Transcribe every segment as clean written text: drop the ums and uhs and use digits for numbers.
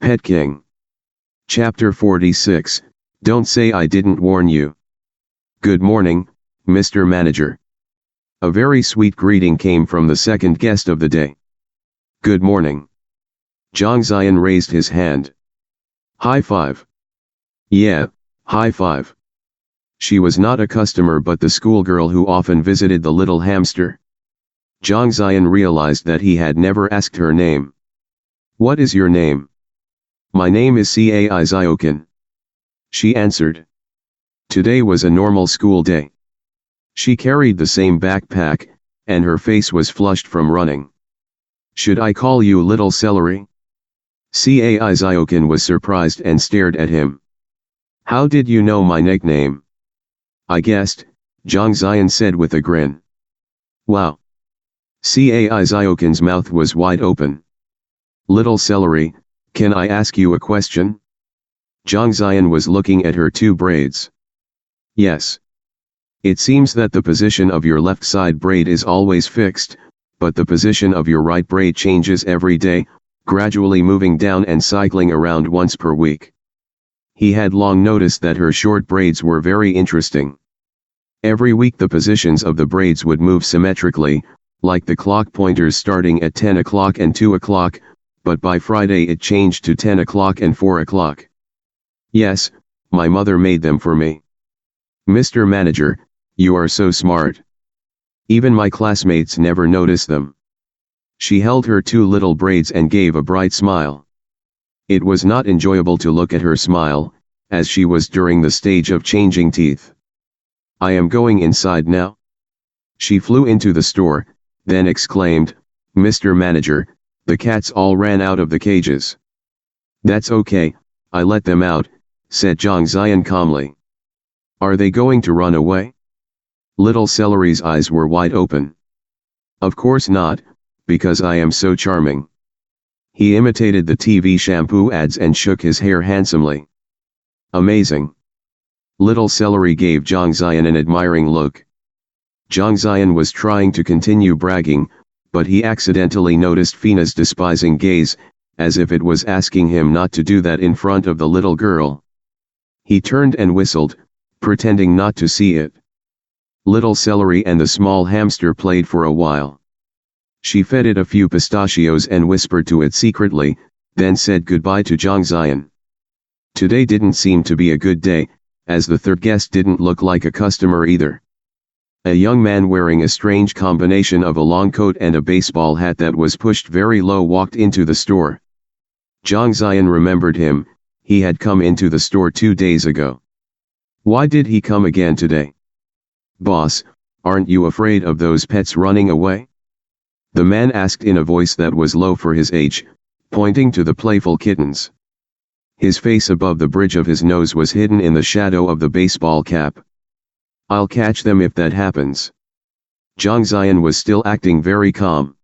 Pet King. Chapter 46, Don't Say I Didn't Warn You. Good morning, Mr. Manager. A very sweet greeting came from the second guest of the day. Good morning. Zhang Ziyan raised his hand. High five. Yeah, high five. She was not a customer but the schoolgirl who often visited the little hamster. Zhang Ziyan realized that he had never asked her name. What is your name? My name is Cai Ziokin. She answered. Today was a normal school day. She carried the same backpack, and her face was flushed from running. Should I call you Little Celery? Cai Ziokin was surprised and stared at him. How did you know my nickname? I guessed, Zhang Ziyan said with a grin. Wow. Cai Ziokin's mouth was wide open. Little Celery, can I ask you a question? Zhang Ziyan was looking at her two braids. Yes. It seems that the position of your left side braid is always fixed, but the position of your right braid changes every day, gradually moving down and cycling around once per week. He had long noticed that her short braids were very interesting. Every week the positions of the braids would move symmetrically, like the clock pointers starting at 10 o'clock and 2 o'clock, but by Friday it changed to 10 o'clock and 4 o'clock. Yes, my mother made them for me. Mr. Manager, you are so smart. Even my classmates never notice them. She held her two little braids and gave a bright smile. It was not enjoyable to look at her smile, as she was during the stage of changing teeth. I am going inside now. She flew into the store, then exclaimed, Mr. Manager, the cats all ran out of the cages. That's okay, I let them out, said Zhang Ziyan calmly. Are they going to run away? Little Celery's eyes were wide open. Of course not, because I am so charming. He imitated the TV shampoo ads and shook his hair handsomely. Amazing. Little Celery gave Zhang Ziyan an admiring look. Zhang Ziyan was trying to continue bragging, but he accidentally noticed Fina's despising gaze, as if it was asking him not to do that in front of the little girl. He turned and whistled, pretending not to see it. Little Celery and the small hamster played for a while. She fed it a few pistachios and whispered to it secretly, then said goodbye to Zhang Ziyan. Today didn't seem to be a good day, as the third guest didn't look like a customer either. A young man wearing a strange combination of a long coat and a baseball hat that was pushed very low walked into the store. Zhang Ziyan remembered him, he had come into the store 2 days ago. Why did he come again today? Boss, aren't you afraid of those pets running away? The man asked in a voice that was low for his age, pointing to the playful kittens. His face above the bridge of his nose was hidden in the shadow of the baseball cap. I'll catch them if that happens. Zhang Ziyan was still acting very calm.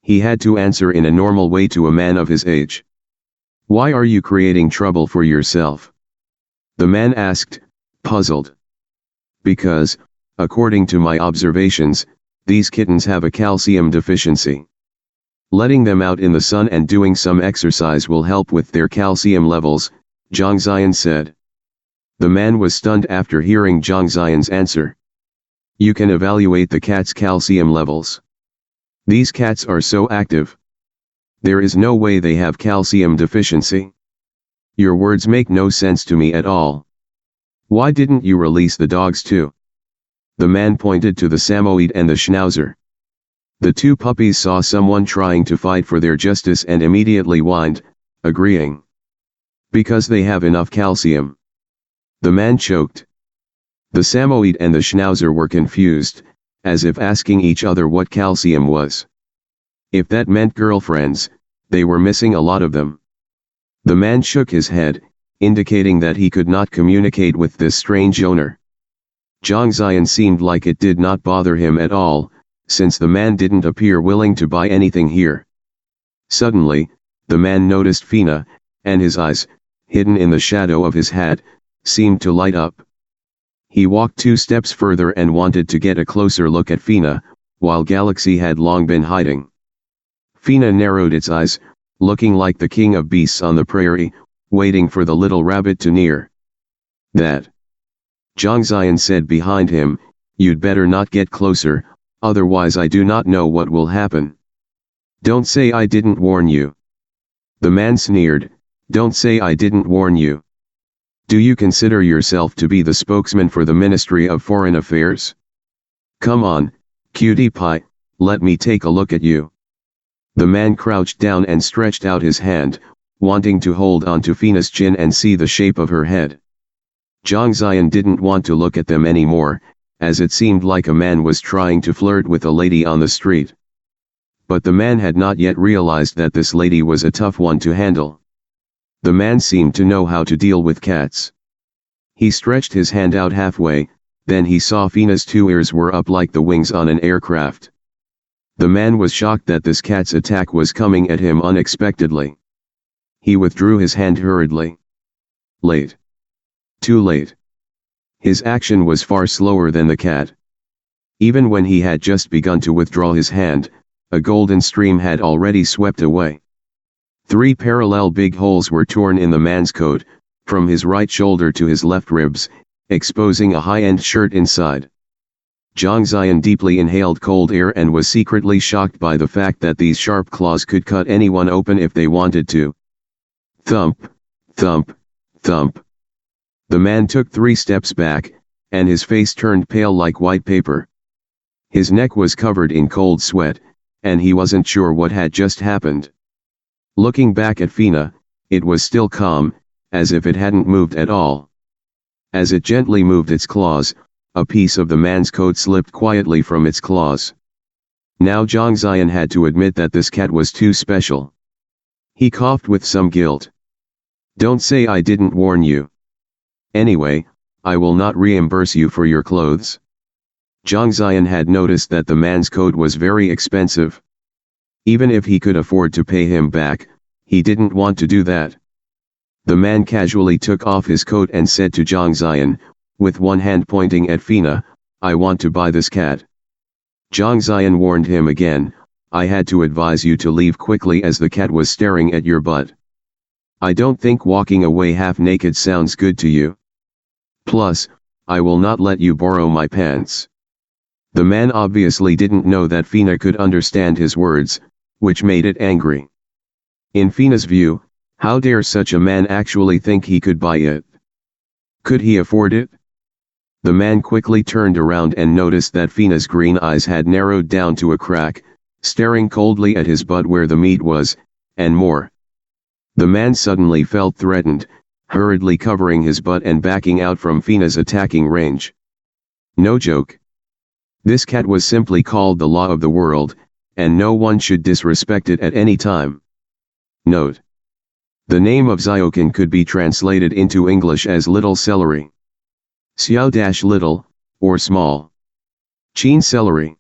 He had to answer in a normal way to a man of his age. Why are you creating trouble for yourself? The man asked, puzzled. Because, according to my observations, these kittens have a calcium deficiency. Letting them out in the sun and doing some exercise will help with their calcium levels, Zhang Ziyan said. The man was stunned after hearing Zhang Ziyan's answer. You can evaluate the cat's calcium levels. These cats are so active. There is no way they have calcium deficiency. Your words make no sense to me at all. Why didn't you release the dogs too? The man pointed to the Samoyed and the Schnauzer. The two puppies saw someone trying to fight for their justice and immediately whined, agreeing. Because they have enough calcium. The man choked. The Samoyed and the Schnauzer were confused, as if asking each other what calcium was. If that meant girlfriends, they were missing a lot of them. The man shook his head, indicating that he could not communicate with this strange owner. Zhang Ziyan seemed like it did not bother him at all, since the man didn't appear willing to buy anything here. Suddenly, the man noticed Fina, and his eyes, hidden in the shadow of his hat, seemed to light up. He walked 2 steps further and wanted to get a closer look at Fina, while Galaxy had long been hiding. Fina narrowed its eyes, looking like the king of beasts on the prairie, waiting for the little rabbit to near. That. Zhang Ziyan said behind him, "You'd better not get closer, otherwise I do not know what will happen." "Don't say I didn't warn you." The man sneered, "Don't say I didn't warn you. Do you consider yourself to be the spokesman for the Ministry of Foreign Affairs? Come on, cutie pie, let me take a look at you." The man crouched down and stretched out his hand, wanting to hold on to Fina's chin and see the shape of her head. Zhang Ziyan didn't want to look at them anymore, as it seemed like a man was trying to flirt with a lady on the street. But the man had not yet realized that this lady was a tough one to handle. The man seemed to know how to deal with cats. He stretched his hand out halfway, then he saw Fina's two ears were up like the wings on an aircraft. The man was shocked that this cat's attack was coming at him unexpectedly. He withdrew his hand hurriedly. Late. Too late. His action was far slower than the cat. Even when he had just begun to withdraw his hand, a golden stream had already swept away. 3 parallel big holes were torn in the man's coat, from his right shoulder to his left ribs, exposing a high-end shirt inside. Zhang Ziyan deeply inhaled cold air and was secretly shocked by the fact that these sharp claws could cut anyone open if they wanted to. Thump, thump, thump. The man took 3 steps back, and his face turned pale like white paper. His neck was covered in cold sweat, and he wasn't sure what had just happened. Looking back at Fina, it was still calm, as if it hadn't moved at all. As it gently moved its claws, a piece of the man's coat slipped quietly from its claws. Now Zhang Ziyan had to admit that this cat was too special. He coughed with some guilt. "Don't say I didn't warn you. Anyway, I will not reimburse you for your clothes." Zhang Ziyan had noticed that the man's coat was very expensive. Even if he could afford to pay him back, he didn't want to do that. The man casually took off his coat and said to Zhang Ziyan, with one hand pointing at Fina, "I want to buy this cat." Zhang Ziyan warned him again, "I had to advise you to leave quickly as the cat was staring at your butt. I don't think walking away half naked sounds good to you. Plus, I will not let you borrow my pants." The man obviously didn't know that Fina could understand his words, which made it angry. In Fina's view, how dare such a man actually think he could buy it? Could he afford it? The man quickly turned around and noticed that Fina's green eyes had narrowed down to a crack, staring coldly at his butt where the meat was, and more. The man suddenly felt threatened, hurriedly covering his butt and backing out from Fina's attacking range. No joke. This cat was simply called the law of the world, and no one should disrespect it at any time. Note: the name of Xiaoqin could be translated into English as little celery. Xiao-little, or small. Qin celery.